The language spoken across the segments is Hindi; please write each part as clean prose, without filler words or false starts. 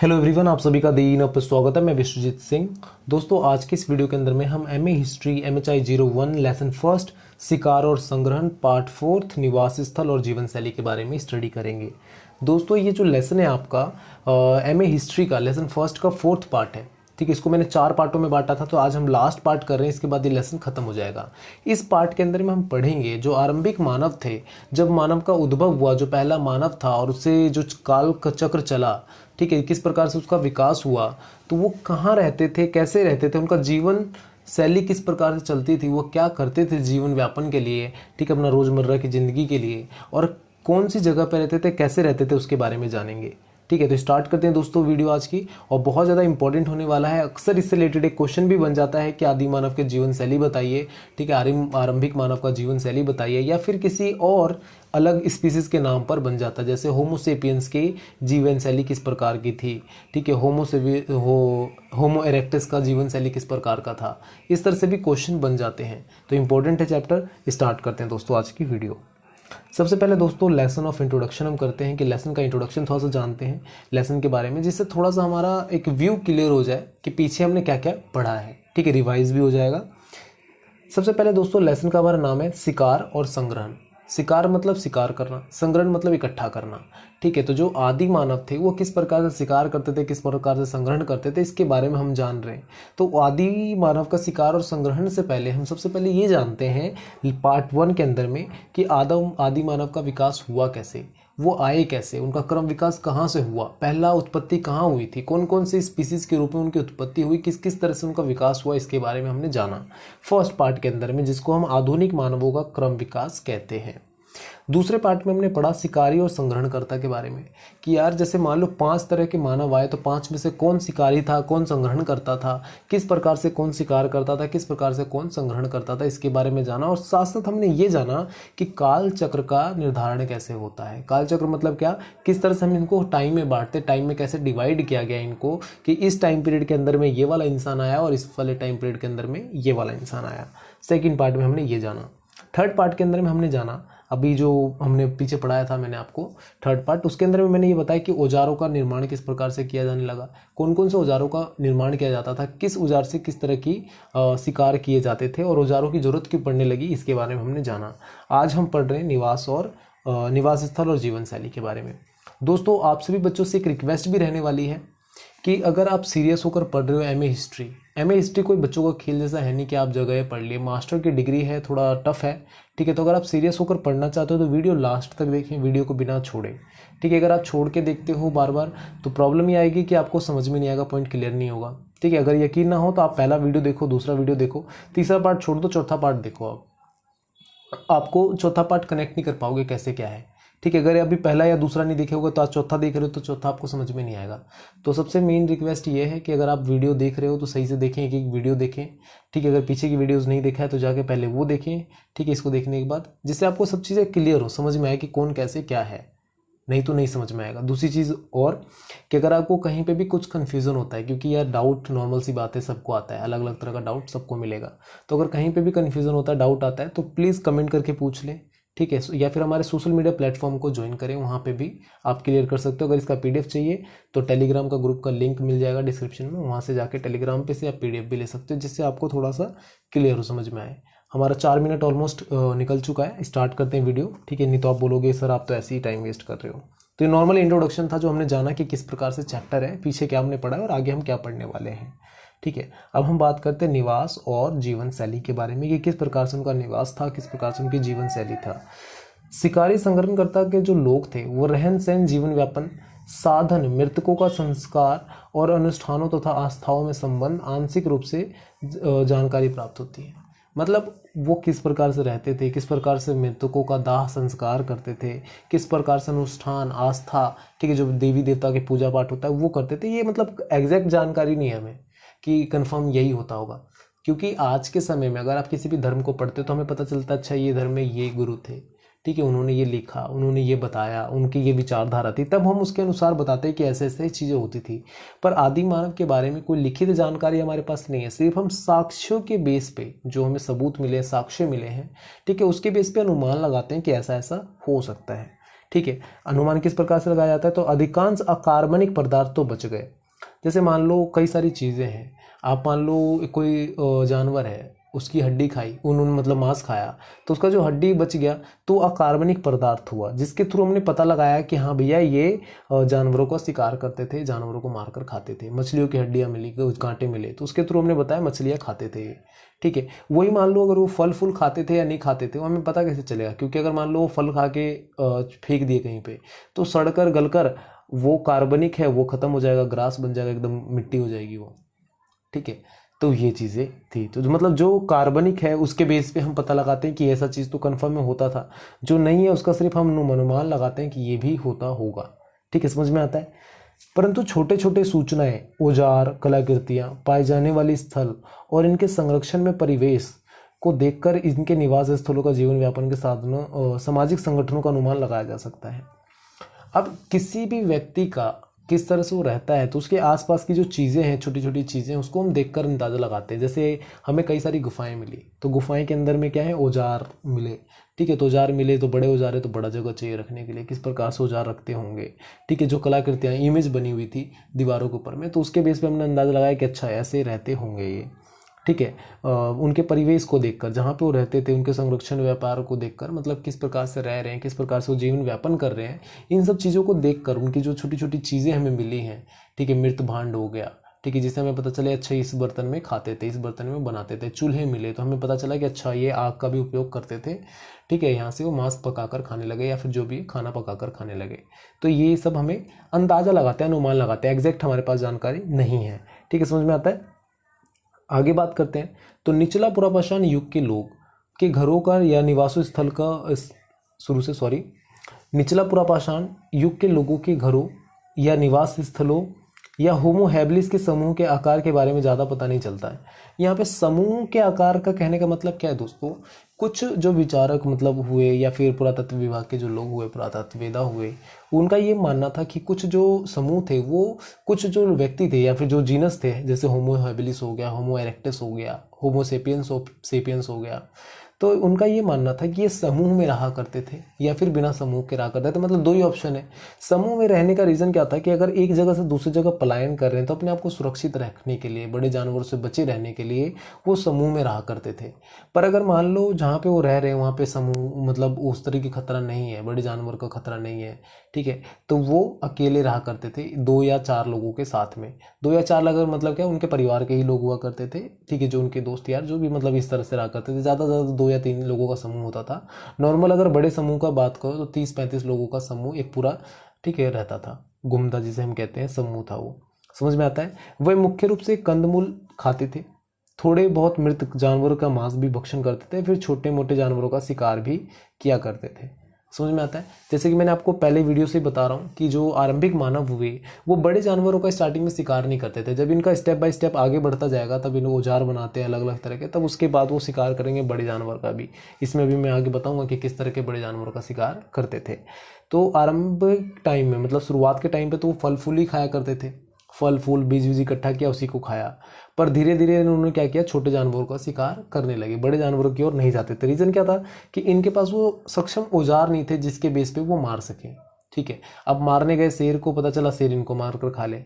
हेलो एवरीवन, आप सभी का दीन पर स्वागत है। मैं विश्वजीत सिंह। दोस्तों, आज की इस वीडियो के अंदर में हम MA history MHI 01 lesson first शिकार और संग्रहण पार्ट फोर्थ निवास स्थल और जीवन शैली के बारे में स्टडी करेंगे। दोस्तों, ये जो लेसन है आपका एमए हिस्ट्री का लेसन फर्स्ट का फोर्थ पार्ट है। ठीक है, इसको मैंने 4 पार्टों में बांटा था, तो आज हम लास्ट पार्ट कर रहे हैं। इसके बाद ये लेसन खत्म हो जाएगा। इस पार्ट के अंदर में हम पढ़ेंगे जो आरंभिक मानव थे, जब मानव का उद्भव हुआ, जो पहला मानव था और उससे जो काल का चक्र चला, ठीक है, किस प्रकार से उसका विकास हुआ, तो वो कहाँ रहते थे, कैसे रहते थे, उनका जीवन शैली किस प्रकार से चलती थी, वो क्या करते थे जीवन व्यापन के लिए, ठीक है, अपना रोजमर्रा की जिंदगी के लिए, और कौन सी जगह पर रहते थे, कैसे रहते थे, उसके बारे में जानेंगे। ठीक है, तो स्टार्ट करते हैं दोस्तों वीडियो आज की। और बहुत ज़्यादा इंपॉर्टेंट होने वाला है। अक्सर इससे रिलेटेड एक क्वेश्चन भी बन जाता है कि आदि मानव के जीवन शैली बताइए, ठीक है, आरंभिक मानव का जीवन शैली बताइए, या फिर किसी और अलग स्पीसीज के नाम पर बन जाता है, जैसे होमोसेपियंस की जीवन शैली किस प्रकार की थी, ठीक है, होमो इरेक्टस का जीवन शैली किस प्रकार का था। इस तरह से भी क्वेश्चन बन जाते हैं। तो इंपॉर्टेंट है चैप्टर। स्टार्ट करते हैं दोस्तों आज की वीडियो। सबसे पहले दोस्तों लेसन ऑफ इंट्रोडक्शन हम करते हैं कि लेसन का इंट्रोडक्शन थोड़ा सा जानते हैं लेसन के बारे में, जिससे थोड़ा सा हमारा एक व्यू क्लियर हो जाए कि पीछे हमने क्या क्या पढ़ा है। ठीक है, रिवाइज भी हो जाएगा। सबसे पहले दोस्तों लेसन का हमारा नाम है शिकार और संग्रहण। शिकार मतलब शिकार करना, संग्रहण मतलब इकट्ठा करना। ठीक है, तो जो आदि मानव थे वो किस प्रकार से शिकार करते थे, किस प्रकार से संग्रहण करते थे, इसके बारे में हम जान रहे हैं। तो आदि मानव का शिकार और संग्रहण से पहले हम सबसे पहले ये जानते हैं पार्ट 1 के अंदर में कि आदि मानव का विकास हुआ कैसे, वो आए कैसे, उनका क्रम विकास कहाँ से हुआ, पहला उत्पत्ति कहाँ हुई थी, कौन कौन सी स्पीसीज के रूप में उनकी उत्पत्ति हुई, किस किस तरह से उनका विकास हुआ, इसके बारे में हमने जाना फर्स्ट पार्ट के अंदर में, जिसको हम आधुनिक मानवों का क्रम विकास कहते हैं। दूसरे पार्ट में हमने पढ़ा शिकारी और संग्रहणकर्ता के बारे में कि यार जैसे मान लो 5 तरह के मानव आए, तो 5 में से कौन शिकारी था, कौन संग्रहण करता था, किस प्रकार से कौन शिकार करता था, किस प्रकार से कौन संग्रहण करता था, इसके बारे में जाना। और साथ साथ हमने ये जाना कि काल चक्र का निर्धारण कैसे होता है। काल चक्र मतलब क्या, किस तरह से हम इनको टाइम में बांटते, टाइम में कैसे डिवाइड किया गया इनको, कि इस टाइम पीरियड के अंदर में ये वाला इंसान आया और इस वाले टाइम पीरियड के अंदर में ये वाला इंसान आया। सेकेंड पार्ट में हमने ये जाना। थर्ड पार्ट के अंदर में हमने जाना, अभी जो हमने पीछे पढ़ाया था मैंने आपको थर्ड पार्ट, उसके अंदर में मैंने ये बताया कि औजारों का निर्माण किस प्रकार से किया जाने लगा, कौन कौन से औजारों का निर्माण किया जाता था, किस औजार से किस तरह की शिकार किए जाते थे और औजारों की जरूरत क्यों पड़ने लगी, इसके बारे में हमने जाना। आज हम पढ़ रहे हैं निवास स्थल और जीवन शैली के बारे में। दोस्तों, आप सभी बच्चों से एक रिक्वेस्ट भी रहने वाली है कि अगर आप सीरियस होकर पढ़ रहे हो एमए हिस्ट्री कोई बच्चों का खेल जैसा है नहीं कि आप जगह पढ़ लिए, मास्टर की डिग्री है, थोड़ा टफ है। ठीक है, तो अगर आप सीरियस होकर पढ़ना चाहते हो तो वीडियो लास्ट तक देखें, वीडियो को बिना छोड़े। ठीक है, अगर आप छोड़ के देखते हो बार बार तो प्रॉब्लम ये आएगी कि आपको समझ में नहीं आएगा, पॉइंट क्लियर नहीं होगा। ठीक है, अगर यकीन ना हो तो आप पहला वीडियो देखो, दूसरा वीडियो देखो, तीसरा पार्ट छोड़ दो, चौथा पार्ट देखो। आपको चौथा पार्ट कनेक्ट नहीं कर पाओगे कैसे क्या है। ठीक है, अगर अभी पहला या दूसरा नहीं देखे होगा तो आज चौथा देख रहे हो तो चौथा आपको समझ में नहीं आएगा। तो सबसे मेन रिक्वेस्ट ये है कि अगर आप वीडियो देख रहे हो तो सही से देखें, एक एक वीडियो देखें। ठीक है, अगर पीछे की वीडियोस नहीं देखा है तो जाके पहले वो देखें। ठीक है, इसको देखने के बाद जिससे आपको सब चीज़ें क्लियर हो, समझ में आए कि कौन कैसे क्या है, नहीं तो नहीं समझ में आएगा। दूसरी चीज़ और कि अगर आपको कहीं पे भी कुछ कन्फ्यूज़न होता है, क्योंकि यार डाउट नॉर्मल सी बात है, सबको आता है, अलग अलग तरह का डाउट सबको मिलेगा। तो अगर कहीं पे भी कन्फ्यूज़न होता है, डाउट आता है, तो प्लीज़ कमेंट करके पूछ लें। ठीक है, या फिर हमारे सोशल मीडिया प्लेटफॉर्म को ज्वाइन करें, वहाँ पे भी आप क्लियर कर सकते हो। अगर इसका PDF चाहिए तो टेलीग्राम का ग्रुप का लिंक मिल जाएगा डिस्क्रिप्शन में, वहाँ से जाके टेलीग्राम पे से आप PDF भी ले सकते हो, जिससे आपको थोड़ा सा क्लियर हो, समझ में आए। हमारा 4 मिनट ऑलमोस्ट निकल चुका है। स्टार्ट करते हैं वीडियो। ठीक है, नहीं तो आप बोलोगे सर आप तो ऐसे ही टाइम वेस्ट कर रहे हो। तो ये नॉर्मल इंट्रोडक्शन था जो हमने जाना कि किस प्रकार से चैप्टर है, पीछे क्या हमने पढ़ा है और आगे हम क्या पढ़ने वाले हैं। ठीक है, अब हम बात करते हैं निवास और जीवन शैली के बारे में कि किस प्रकार से उनका निवास था, किस प्रकार से उनकी जीवन शैली था। शिकारी संग्रहणकर्ता के जो लोग थे वो रहन सहन, जीवन व्यापन, साधन, मृतकों का संस्कार और अनुष्ठानों तथा आस्थाओं में संबंध आंशिक रूप से जानकारी प्राप्त होती है। मतलब वो किस प्रकार से रहते थे, किस प्रकार से मृतकों का दाह संस्कार करते थे, किस प्रकार से अनुष्ठान, आस्था, ठीक है, जो देवी देवता के पूजा पाठ होता है वो करते थे। ये मतलब एग्जैक्ट जानकारी नहीं है हमें कि कंफर्म यही होता होगा, क्योंकि आज के समय में अगर आप किसी भी धर्म को पढ़ते हो तो हमें पता चलता है अच्छा ये धर्म में ये गुरु थे, ठीक है, उन्होंने ये लिखा, उन्होंने ये बताया, उनकी ये विचारधारा थी, तब हम उसके अनुसार बताते हैं कि ऐसे ऐसे चीज़ें होती थी। पर आदि मानव के बारे में कोई लिखित जानकारी हमारे पास नहीं है, सिर्फ हम साक्ष्यों के बेस पे, जो हमें सबूत मिले, साक्ष्य मिले हैं, ठीक है, उसके बेस पे अनुमान लगाते हैं कि ऐसा ऐसा हो सकता है। ठीक है, अनुमान किस प्रकार से लगाया जाता है, तो अधिकांश अकार्बनिक पदार्थ तो बच गए। जैसे मान लो कई सारी चीज़ें हैं, आप मान लो कोई जानवर है, उसकी हड्डी खाई, उन्होंने मतलब मांस खाया, तो उसका जो हड्डी बच गया तो अकार्बनिक पदार्थ हुआ, जिसके थ्रू हमने पता लगाया कि हाँ भैया ये जानवरों का शिकार करते थे, जानवरों को मारकर खाते थे। मछलियों की हड्डियाँ मिली, कांटे मिले, तो उसके थ्रू हमने बताया मछलियाँ खाते थे ये। ठीक है, वही मान लो अगर वो फल फूल खाते थे या नहीं खाते थे, वो हमें पता कैसे चलेगा, क्योंकि अगर मान लो वो फल खा के फेंक दिए कहीं पे, तो सड़कर गलकर वो कार्बनिक है वो खत्म हो जाएगा, ग्रास बन जाएगा, एकदम मिट्टी हो जाएगी वो। ठीक है, तो ये चीज़ें थी। तो मतलब जो कार्बनिक है उसके बेस पे हम पता लगाते हैं कि ऐसा चीज़ तो कन्फर्म में होता था, जो नहीं है उसका सिर्फ हम अनुमान लगाते हैं कि ये भी होता होगा। ठीक है, समझ में आता है। परंतु छोटे छोटे सूचनाएं, औजार, कलाकृतियां, पाए जाने वाली स्थल और इनके संरक्षण में परिवेश को देखकर इनके निवास स्थलों का जीवन व्यापन के साधनों और सामाजिक संगठनों का अनुमान लगाया जा सकता है। अब किसी भी व्यक्ति का किस तरह से वो रहता है, तो उसके आसपास की जो चीज़ें हैं, छोटी छोटी चीज़ें, उसको हम देखकर अंदाज़ा लगाते हैं। जैसे हमें कई सारी गुफाएं मिली, तो गुफाएं के अंदर में क्या है, औजार मिले। ठीक है, तो औजार मिले, तो बड़े औजार है तो बड़ा जगह चाहिए रखने के लिए, किस प्रकार से औजार रखते होंगे। ठीक है, जो कलाकृतियाँ, इमेज बनी हुई थी दीवारों के ऊपर में, तो उसके बेस पे हमने अंदाज़ा लगाया कि अच्छा ऐसे रहते होंगे ये। ठीक है, उनके परिवेश को देखकर, जहाँ पे वो रहते थे, उनके संरक्षण व्यापार को देखकर, मतलब किस प्रकार से रह रहे हैं, किस प्रकार से वो जीवन व्यापन कर रहे हैं, इन सब चीज़ों को देखकर उनकी जो छोटी छोटी चीज़ें हमें मिली हैं। ठीक है, मृत भांड हो गया, ठीक है, जिससे हमें पता चले अच्छा इस बर्तन में खाते थे, इस बर्तन में बनाते थे। चूल्हे मिले तो हमें पता चला कि अच्छा ये आग का भी उपयोग करते थे। ठीक है, यहाँ से वो मांस पकाकर खाने लगे या फिर जो भी खाना पकाकर खाने लगे। तो ये सब हमें अंदाज़ा लगाते हैं, अनुमान लगाते हैं, एग्जैक्ट हमारे पास जानकारी नहीं है। ठीक है, समझ में आता है। आगे बात करते हैं, तो निचला पुरापाषाण युग के लोग के घरों का या निवास स्थल का निचला पुरापाषाण युग के लोगों के घरों या निवास स्थलों या होमो हैबिलिस के समूह के आकार के बारे में ज़्यादा पता नहीं चलता है। यहाँ पे समूह के आकार का कहने का मतलब क्या है दोस्तों, कुछ जो विचारक मतलब हुए या फिर पुरातत्व विभाग के जो लोग हुए, पुरातत्ववेदा हुए, उनका ये मानना था कि कुछ जो समूह थे वो कुछ जो व्यक्ति थे या फिर जो जीनस थे, जैसे होमो हैबिलिस हो गया, होमो इरेक्टस हो गया, होमो सेपियंस हो गया, तो उनका ये मानना था कि ये समूह में रहा करते थे या फिर बिना समूह के रहा करते थे। मतलब दो ही ऑप्शन है। समूह में रहने का रीज़न क्या था कि अगर एक जगह से दूसरी जगह पलायन कर रहे हैं तो अपने आप को सुरक्षित रखने के लिए, बड़े जानवरों से बचे रहने के लिए वो समूह में रहा करते थे। पर अगर मान लो जहाँ पे वो रह रहे हैं वहाँ पे समूह मतलब उस तरह की खतरा नहीं है, बड़े जानवर का खतरा नहीं है, ठीक है, तो वो अकेले रहा करते थे 2 या 4 लोगों के साथ में। 2 या 4 अगर मतलब क्या, उनके परिवार के ही लोग हुआ करते थे। ठीक है, जो उनके दोस्त यार जो भी मतलब इस तरह से रहा करते थे। ज़्यादा से ज़्यादा 2 या 3 लोगों का समूह होता था। नॉर्मल अगर बड़े समूह का बात करो तो 30-35 लोगों का समूह एक पूरा, ठीक है, रहता था। गुमदा जिसे हम कहते हैं समूह था वो। समझ में आता है। वह मुख्य रूप से कंदमूल खाते थे, थोड़े बहुत मृत जानवरों का मांस भी भक्षण करते थे, फिर छोटे मोटे जानवरों का शिकार भी किया करते थे। समझ में आता है। जैसे कि मैंने आपको पहले वीडियो से बता रहा हूँ कि जो आरंभिक मानव हुए वो बड़े जानवरों का स्टार्टिंग में शिकार नहीं करते थे। जब इनका स्टेप बाय स्टेप आगे बढ़ता जाएगा तब इन औजार बनाते हैं अलग अलग तरह के, तब उसके बाद वो शिकार करेंगे बड़े जानवर का भी। इसमें भी मैं आगे बताऊंगा कि किस तरह के बड़े जानवरों का शिकार करते थे। तो आरंभिक टाइम में मतलब शुरुआत के टाइम पे तो वो फल फूल ही खाया करते थे, फल फूल बीज बीज इकट्ठा किया उसी को खाया। पर धीरे धीरे इन्होंने क्या किया, छोटे जानवरों का शिकार करने लगे, बड़े जानवरों की ओर नहीं जाते थे। रीजन क्या था कि इनके पास वो सक्षम औजार नहीं थे जिसके बेस पे वो मार सके। ठीक है, अब मारने गए शेर को, पता चला शेर इनको मार कर खा ले,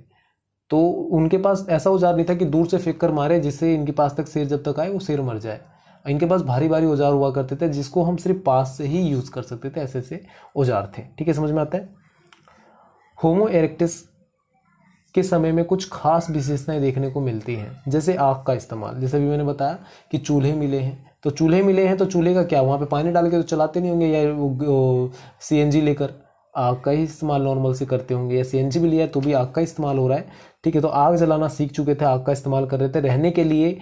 तो उनके पास ऐसा औजार नहीं था कि दूर से फेंक कर मारे जिससे इनके पास तक शेर जब तक आए वो शेर मर जाए। इनके पास भारी भारी औजार हुआ करते थे जिसको हम सिर्फ पास से ही यूज कर सकते थे, ऐसे ऐसे औजार थे। ठीक है, समझ में आता है। होमो इरेक्टस के समय में कुछ खास विशेषताएं देखने को मिलती हैं, जैसे आग का इस्तेमाल। जैसे भी मैंने बताया कि चूल्हे मिले हैं, तो चूल्हे मिले हैं तो चूल्हे का क्या, वहाँ पे पानी डाल के तो चलाते नहीं होंगे, या सीएनजी लेकर आग का ही इस्तेमाल नॉर्मल से करते होंगे, या सीएनजी भी लिया तो भी आग का इस्तेमाल हो रहा है। ठीक है, तो आग जलाना सीख चुके थे, आग का इस्तेमाल कर रहे थे। रहने के लिए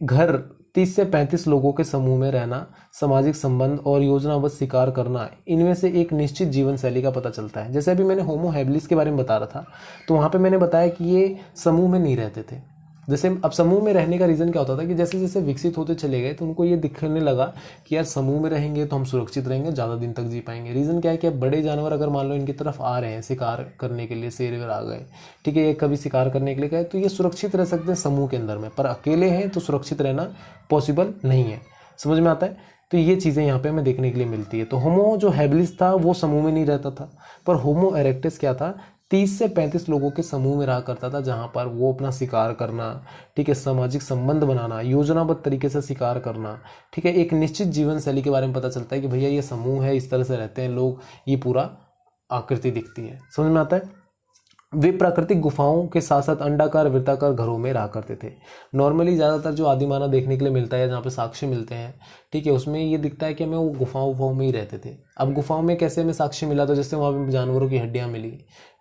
घर 30 से 35 लोगों के समूह में रहना, सामाजिक संबंध और योजनाबद्ध शिकार करना, इनमें से एक निश्चित जीवन शैली का पता चलता है। जैसे अभी मैंने होमो हैबिलिस के बारे में बता रहा था, तो वहाँ पे मैंने बताया कि ये समूह में नहीं रहते थे। जैसे अब समूह में रहने का रीज़न क्या होता था कि जैसे जैसे विकसित होते चले गए तो उनको ये दिखने लगा कि यार समूह में रहेंगे तो हम सुरक्षित रहेंगे, ज़्यादा दिन तक जी पाएंगे। रीज़न क्या है कि अब बड़े जानवर अगर मान लो इनकी तरफ आ रहे हैं शिकार करने के लिए, शेर वेर आ गए, ठीक है, ये कभी शिकार करने के लिए गए, तो ये सुरक्षित रह सकते हैं समूह के अंदर में, पर अकेले हैं तो सुरक्षित रहना पॉसिबल नहीं है। समझ में आता है। तो ये चीज़ें यहाँ पे हमें देखने के लिए मिलती है। तो होमो जो हैबिलिस था वो समूह में नहीं रहता था, पर होमो इरेक्टस क्या था, 30 से 35 लोगों के समूह में रहा करता था, जहाँ पर वो अपना शिकार करना, ठीक है, सामाजिक संबंध बनाना, योजनाबद्ध तरीके से शिकार करना, ठीक है, एक निश्चित जीवन शैली के बारे में पता चलता है कि भैया ये समूह है, इस तरह से रहते हैं लोग, ये पूरा आकृति दिखती है। समझ में आता है। वे प्राकृतिक गुफाओं के साथ साथ अंडाकार वृत्ताकार घरों में रहा करते थे। नॉर्मली ज़्यादातर जो आदिमानव देखने के लिए मिलता है, जहाँ पे साक्ष्य मिलते हैं, ठीक है, उसमें ये दिखता है कि हमें वो गुफाओं में ही रहते थे। अब गुफाओं में कैसे हमें साक्ष्य मिला, तो जैसे वहाँ पे जानवरों की हड्डियाँ मिली,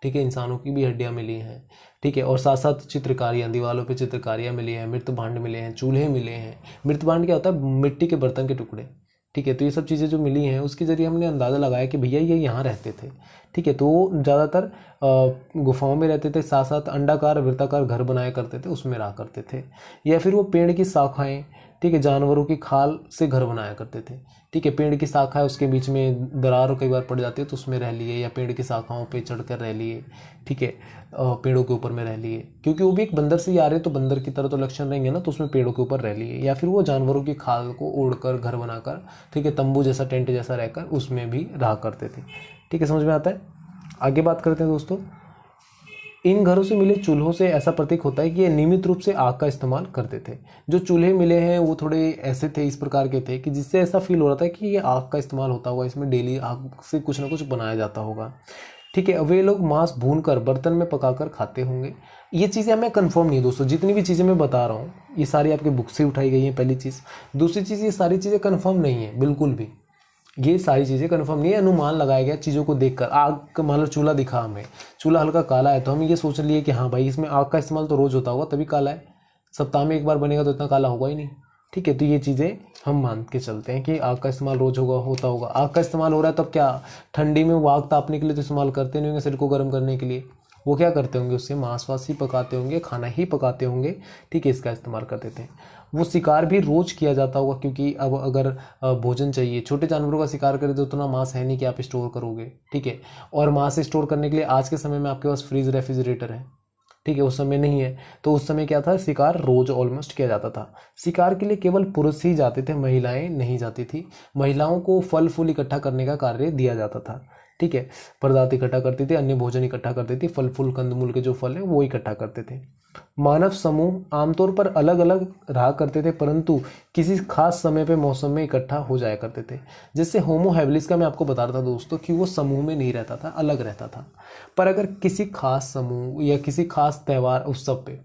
ठीक है, इंसानों की भी हड्डियाँ मिली हैं, ठीक है, और साथ साथ चित्रकारियाँ, दीवारों पे चित्रकारियाँ मिली हैं, मृत भांड मिले हैं, चूल्हे मिले हैं। मृत भांड क्या होता है, मिट्टी के बर्तन के टुकड़े, ठीक है। तो ये सब चीज़ें जो मिली हैं उसके ज़रिए हमने अंदाज़ा लगाया कि भैया ये यहाँ रहते थे, ठीक है। तो ज़्यादातर गुफाओं में रहते थे, साथ साथ अंडाकार वृत्ताकार घर बनाया करते थे, उसमें रहा करते थे। या फिर वो पेड़ की शाखाएं, ठीक है, जानवरों की खाल से घर बनाया करते थे, ठीक है। पेड़ की शाखा है, उसके बीच में दरार कई बार पड़ जाती है तो उसमें रह लिए, या पेड़ की शाखाओं पे चढ़कर रह लिए, ठीक है, पेड़ों के ऊपर में रह लिए, क्योंकि वो भी एक बंदर से ही आ रहे तो बंदर की तरह तो लक्षण रहेंगे ना, तो उसमें पेड़ों के ऊपर रह लिए। या फिर वो जानवरों की खाल को ओढ़कर घर बनाकर, ठीक है, तंबू जैसा, टेंट जैसा रहकर उसमें भी रहा करते थे, ठीक है। समझ में आता है। आगे बात करते हैं दोस्तों। इन घरों से मिले चूल्हों से ऐसा प्रतीक होता है कि ये नियमित रूप से आग का इस्तेमाल करते थे। जो चूल्हे मिले हैं वो थोड़े ऐसे थे, इस प्रकार के थे कि जिससे ऐसा फील हो रहा था कि ये आग का इस्तेमाल होता होगा, इसमें डेली आग से कुछ ना कुछ बनाया जाता होगा, ठीक है। वे लोग मांस भूनकर बर्तन में पकाकर खाते होंगे। ये चीज़ें हमें कंफर्म नहीं है दोस्तों, जितनी भी चीज़ें मैं बता रहा हूँ ये सारी आपके बुक से उठाई गई हैं, पहली चीज़। दूसरी चीज़, ये सारी चीज़ें कंफर्म नहीं है बिल्कुल भी, ये सारी चीज़ें कंफर्म नहीं है, अनुमान लगाया गया चीज़ों को देखकर। आग मान लो चूल्हा दिखा हमें, चूल्हा हल्का काला है तो हम ये सोच लिए कि हाँ भाई इसमें आग का इस्तेमाल तो रोज़ होता होगा तभी काला है, सप्ताह में एक बार बनेगा तो इतना काला होगा ही नहीं, ठीक है। तो ये चीज़ें हम मान के चलते हैं कि आग का इस्तेमाल रोज होता होगा। आग का इस्तेमाल हो रहा है तब क्या, ठंडी में वो आग तापने के लिए तो इस्तेमाल करते नहीं होंगे, शरीर को गर्म करने के लिए, वो क्या करते होंगे, उससे मांस वास ही पकाते होंगे, खाना ही पकाते होंगे, ठीक है, इसका इस्तेमाल करते थे। वो शिकार भी रोज किया जाता होगा, क्योंकि अब अगर भोजन चाहिए, छोटे जानवरों का शिकार करें तो उतना मांस है नहीं कि आप स्टोर करोगे, ठीक है। और मांस स्टोर करने के लिए आज के समय में आपके पास फ्रीज रेफ्रिजरेटर है, ठीक है, उस समय नहीं है। तो उस समय क्या था, शिकार रोज ऑलमोस्ट किया जाता था। शिकार के लिए केवल पुरुष ही जाते थे, महिलाएं नहीं जाती थी। महिलाओं को फल फूल इकट्ठा करने का कार्य दिया जाता था, ठीक है। पदार्थ इकट्ठा करती थी, अन्य भोजन इकट्ठा करती थी, फल फूल कंदमूल के जो फल है वो इकट्ठा करते थे। मानव समूह आमतौर पर अलग अलग रहा करते थे, परंतु किसी खास समय पे मौसम में इकट्ठा हो जाया करते थे। जैसे होमो हैबिलिस का मैं आपको बता रहा था दोस्तों कि वो समूह में नहीं रहता था, अलग रहता था। पर अगर किसी खास समूह या किसी खास त्यौहार उत्सव पे,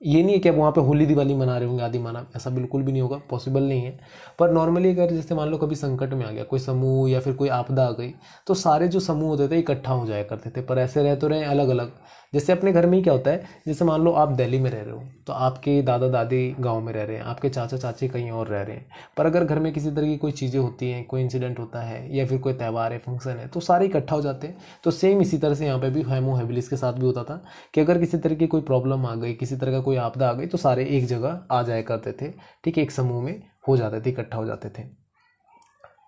ये नहीं है कि अब वहाँ पे होली दिवाली मना रहे होंगे आदि मानव, ऐसा बिल्कुल भी नहीं होगा, पॉसिबल नहीं है। पर नॉर्मली अगर जैसे मान लो कभी संकट में आ गया कोई समूह या फिर कोई आपदा आ गई, तो सारे जो समूह होते थे इकट्ठा हो जाया करते थे। पर ऐसे रह तो रहे अलग अलग। जैसे अपने घर में ही क्या होता है, जैसे मान लो आप दिल्ली में रह रहे हो तो आपके दादा दादी गाँव में रह रहे हैं, आपके चाचा चाची कहीं और रह रहे हैं। पर अगर घर में किसी तरह की कोई चीज़ें होती हैं, कोई इंसिडेंट होता है या फिर कोई त्यौहार है, फंक्शन है, तो सारे इकट्ठा हो जाते हैं। तो सेम इसी तरह से यहाँ पे भी होमो हैबिलिस के साथ भी होता था कि अगर किसी तरह की कोई प्रॉब्लम आ गई, किसी तरह का कोई आपदा आ गई, तो सारे एक जगह आ जाया करते थे, ठीक है, एक समूह में हो जाते थे, इकट्ठा हो जाते थे।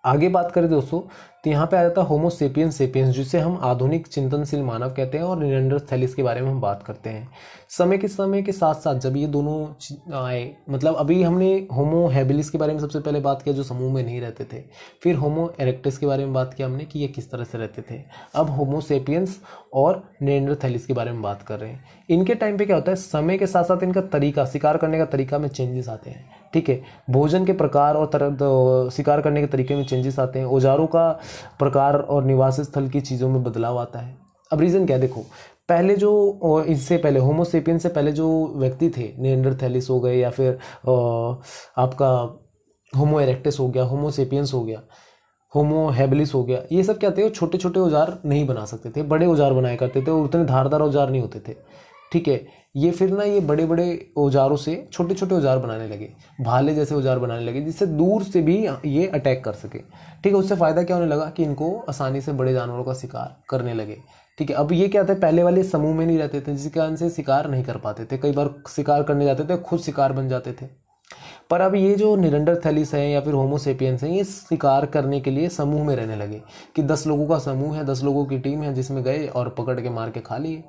आगे बात करें दोस्तों तो यहाँ पे आ जाता है होमो सेपियंस सेपियंस, जिसे हम आधुनिक चिंतनशील मानव कहते हैं, और निएंडरथैलिस के बारे में हम बात करते हैं। समय के साथ साथ जब ये दोनों आए, मतलब अभी हमने होमो हैबिलिस के बारे में सबसे पहले बात किया जो समूह में नहीं रहते थे, फिर होमो इरेक्टस के बारे में बात किया हमने कि ये किस तरह से रहते थे। अब होमो सेपियंस और निएंडरथैलिस के बारे में बात कर रहे हैं। इनके टाइम पे क्या होता है, समय के साथ साथ इनका तरीका, शिकार करने का तरीका में चेंजेस आते हैं, ठीक है। भोजन के प्रकार और शिकार करने के तरीके में चेंजेस आते हैं। औजारों का प्रकार और निवास स्थल की चीज़ों में बदलाव आता है। अब रीज़न क्या है, देखो पहले जो इससे पहले होमो सेपियंस से पहले जो व्यक्ति थे, निएंडरथैलिस हो गए या फिर आपका होमो इरेक्टस हो गया, होमो सेपियंस हो गया, होमो हैबिलिस हो गया, ये सब क्या थे, छोटे छोटे औजार नहीं बना सकते थे, बड़े औजार बनाया करते थे और उतने धारदार औजार नहीं होते थे, ठीक है। ये फिर ना ये बड़े बड़े औजारों से छोटे छोटे औजार बनाने लगे, भाले जैसे औजार बनाने लगे, जिससे दूर से भी ये अटैक कर सके, ठीक है। उससे फ़ायदा क्या होने लगा कि इनको आसानी से बड़े जानवरों का शिकार करने लगे, ठीक है। अब ये क्या था, पहले वाले समूह में नहीं रहते थे, जिसके कारण से शिकार नहीं कर पाते थे, कई बार शिकार करने जाते थे खुद शिकार बन जाते थे। पर अब ये जो निएंडरथैलिस है या फिर होमो सेपियंस है, ये शिकार करने के लिए समूह में रहने लगे कि 10 लोगों का समूह है, 10 लोगों की टीम है, जिसमें गए और पकड़ के मार के खा लिए,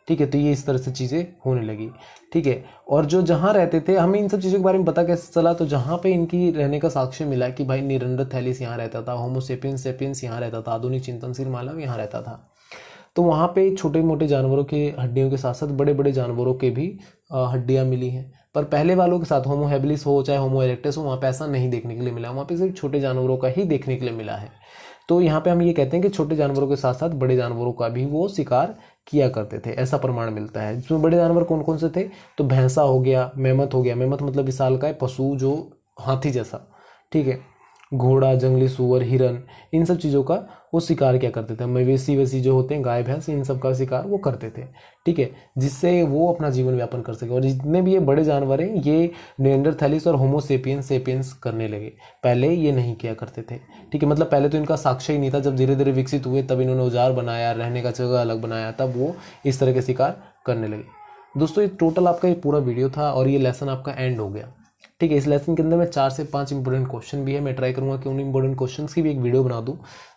ठीक है। तो ये इस तरह से चीज़ें होने लगी, ठीक है। और जो जहाँ रहते थे, हमें इन सब चीज़ों के बारे में पता कैसे चला, तो जहाँ पे इनकी रहने का साक्ष्य मिला कि भाई निएंडरथैलिस यहाँ रहता था, होमो सेपियंस सेपियंस यहाँ रहता था, आधुनिक चिंतनशील मानव यहाँ रहता था। तो वहाँ पे छोटे मोटे जानवरों के हड्डियों के साथ साथ बड़े बड़े जानवरों के भी हड्डियाँ मिली हैं। पर पहले वालों के साथ होमो हैबिलिस हो चाहे होमो इरेक्टस हो, वहाँ पे ऐसा नहीं देखने के लिए मिला, वहाँ पे सिर्फ छोटे जानवरों का ही देखने के लिए मिला है। तो यहाँ पे हम ये कहते हैं कि छोटे जानवरों के साथ साथ बड़े जानवरों का भी वो शिकार किया करते थे, ऐसा प्रमाण मिलता है। जिसमें बड़े जानवर कौन कौन से थे, तो भैंसा हो गया, मेमथ हो गया, मेमथ मतलब विशालकाय पशु जो हाथी जैसा, ठीक है, घोड़ा, जंगली सुअर, हिरन, इन सब चीज़ों का वो शिकार क्या करते थे, मवेशी वैसी जो होते हैं, गाय भैंस, इन सब का शिकार वो करते थे, ठीक है, जिससे वो अपना जीवन यापन कर सके। और जितने भी ये बड़े जानवर हैं ये निएंडरथैलिस और होमो सेपियंस सेपियंस करने लगे, पहले ये नहीं किया करते थे, ठीक है। मतलब पहले तो इनका साक्ष्य ही नहीं था, जब धीरे धीरे विकसित हुए तब इन्होंने औजार बनाया, रहने का जगह अलग बनाया, तब वो इस तरह के शिकार करने लगे। दोस्तों ये टोटल आपका ये पूरा वीडियो था और ये लेसन आपका एंड हो गया, ठीक है। इस लेसन के अंदर में 4 से 5 इंपॉर्टेंट क्वेश्चन भी है। मैं ट्राई करूंगा कि उन इंपॉर्टेंट क्वेश्चंस की भी एक वीडियो बना दूं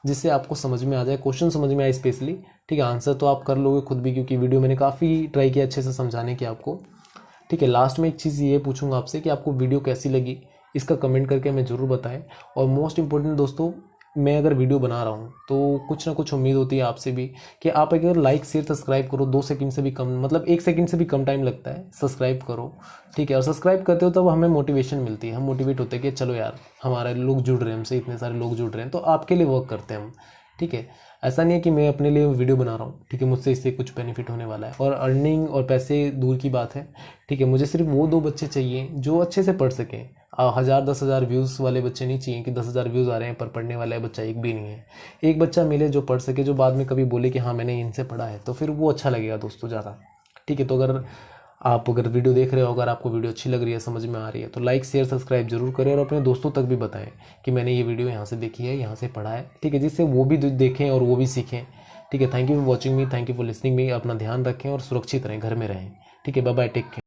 जिससे आपको समझ में आ जाए, क्वेश्चन समझ में आए स्पेशली, ठीक है। आंसर तो आप कर लोगे खुद भी, क्योंकि वीडियो मैंने काफ़ी ट्राई किया अच्छे से समझाने की आपको, ठीक है। लास्ट में एक चीज़ ये पूछूंगा आपसे कि आपको वीडियो कैसी लगी, इसका कमेंट करके हमें ज़रूर बताएं। और मोस्ट इंपॉर्टेंट दोस्तों, मैं अगर वीडियो बना रहा हूँ तो कुछ ना कुछ उम्मीद होती है आपसे भी कि आप अगर लाइक शेयर सब्सक्राइब करो, 2 सेकंड से भी कम, मतलब 1 सेकंड से भी कम टाइम लगता है, सब्सक्राइब करो, ठीक है। और सब्सक्राइब करते हो तब हमें मोटिवेशन मिलती है, हम मोटिवेट होते हैं कि चलो यार हमारे लोग जुड़ रहे हैं, हमसे इतने सारे लोग जुड़ रहे हैं, तो आपके लिए वर्क करते हैं हम, ठीक है। ऐसा नहीं है कि मैं अपने लिए वीडियो बना रहा हूँ, ठीक है, मुझसे इससे कुछ बेनिफिट होने वाला है। और अर्निंग और पैसे दूर की बात है, ठीक है, मुझे सिर्फ वो 2 बच्चे चाहिए जो अच्छे से पढ़ सकें। 1000 10,000 व्यूज़ वाले बच्चे नहीं चाहिए कि 10,000 व्यूज़ आ रहे हैं पर पढ़ने वाला बच्चा एक भी नहीं है। एक बच्चा मिले जो पढ़ सके, जो बाद में कभी बोले कि हाँ मैंने इनसे पढ़ा है, तो फिर वो अच्छा लगेगा दोस्तों ज़्यादा, ठीक है। तो अगर वीडियो देख रहे हो, अगर आपको वीडियो अच्छी लग रही है, समझ में आ रही है, तो लाइक शेयर सब्सक्राइब जरूर करें और अपने दोस्तों तक भी बताएं कि मैंने ये वीडियो यहाँ से देखी है, यहाँ से पढ़ा है, ठीक है, जिससे वो भी देखें और वो भी सीखें, ठीक है। Thank you for watching me, thank you for listening me. अपना ध्यान रखें और सुरक्षित रहें, घर में रहें, ठीक है। Bye bye, take care.